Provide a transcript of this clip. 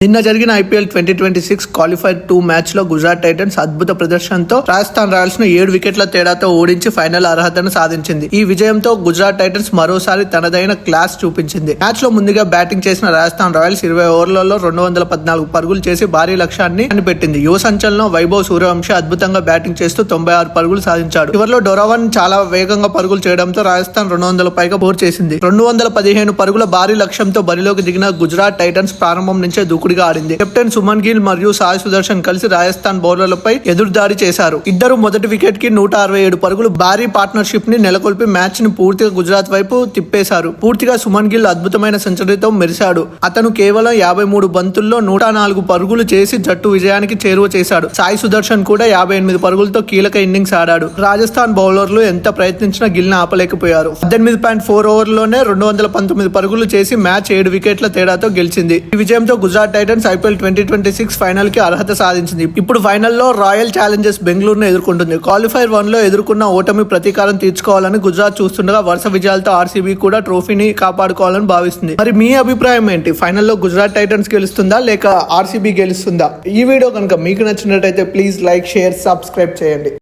నిన్న జరిగిన IPL 2026 qualifier 2 match లో గుజరాత్ టైటన్స్ అద్భుత ప్రదర్శనతో రాజస్థాన్ రాయల్స్ ను 7 వికెట్ల తేడాతో ఓడించి ఫైనల్ అర్హతను సాధించింది. ఈ విజయంతో గుజరాత్ టైటన్స్ మరోసారి తనదైన క్లాస్ చూపించింది. మ్యాచ్ లో ముందుగా బ్యాటింగ్ చేసిన రాజస్థాన్ రాయల్స్ 20 ఓవర్లలో 214 పరుగులు చేసి భారీ లక్ష్యాన్ని కనిపెట్టింది. యువ సంచలనం వైభవ్ సూర్యవంశీ అద్భుతంగా బ్యాటింగ్ చేస్తూ 96 పరుగులు సాధించాడు. చివరిలో డొరావన్ చాలా వేగంగా పరుగులు చేయడంతో రాజస్థాన్ 200 పైగా స్కోర్ చేసింది. 215 పరుగుల భారీ లక్ష్యంతో బరిలోకి దిగిన గుజరాత్ టైటన్స్ ప్రారంభం నుంచే దూకుడుగా ఆడింది. కెప్టెన్ సుమన్ గిల్ మరియు సాయి సుదర్శన్ కలిసి రాజస్థాన్ బౌలర్లపై ఎదురుదాడి చేశారు. ఇద్దరు మొదటి వికెట్ కి 167 పరుగులు భారీ పార్ట్నర్షిప్ ని నెలకొల్పి మ్యాచ్ ని పూర్తిగా గుజరాత్ వైపు తిప్పేశారు. పూర్తిగా సుమన్ గిల్ అద్భుతమైన సెంచరీతో మెరిశాడు. అతను కేవలం 53 బంతుల్లో 104 పరుగులు చేసి జట్టు విజయానికి చేరువ చేశాడు. సాయి సుదర్శన్ కూడా 58 పరుగులతో కీలక ఇన్నింగ్స్ ఆడాడు. రాజస్థాన్ బౌలర్లు ఎంత ప్రయత్నించినా గిల్ ని ఆపలేకపోయారు. 18.4 ఓవర్లోనే 219 పరుగులు చేసి మ్యాచ్ 7 వికెట్ల తేడాతో గెలిచింది. ఈ విజయంతో గుజరాత్ టైటన్స్ ఐపీఎల్ 2026 ఫైనల్ కి అర్హత సాధించింది. ఇప్పుడు ఫైనల్లో రాయల్ ఛాలెంజర్స్ బెంగళూరును ఎదుర్కొంటుంది. క్వాలిఫైర్ 1 లో ఎదుర్కొన్న ఓటమి ప్రతీకారం తీర్చుకోవాలని గుజరాత్ చూస్తుండగా వరుస విజయాలతో ఆర్సీబీ కూడా ట్రోఫీని కాపాడుకోవాలని భావిస్తుంది. మరి మీ అభిప్రాయం ఏంటి? ఫైనల్లో గుజరాత్ టైటన్స్ గెలుస్తుందా లేక ఆర్సీబీ గెలుస్తుందా? ఈ వీడియో కనుక మీకు నచ్చినట్టయితే ప్లీజ్ లైక్, షేర్, సబ్స్క్రైబ్ చేయండి.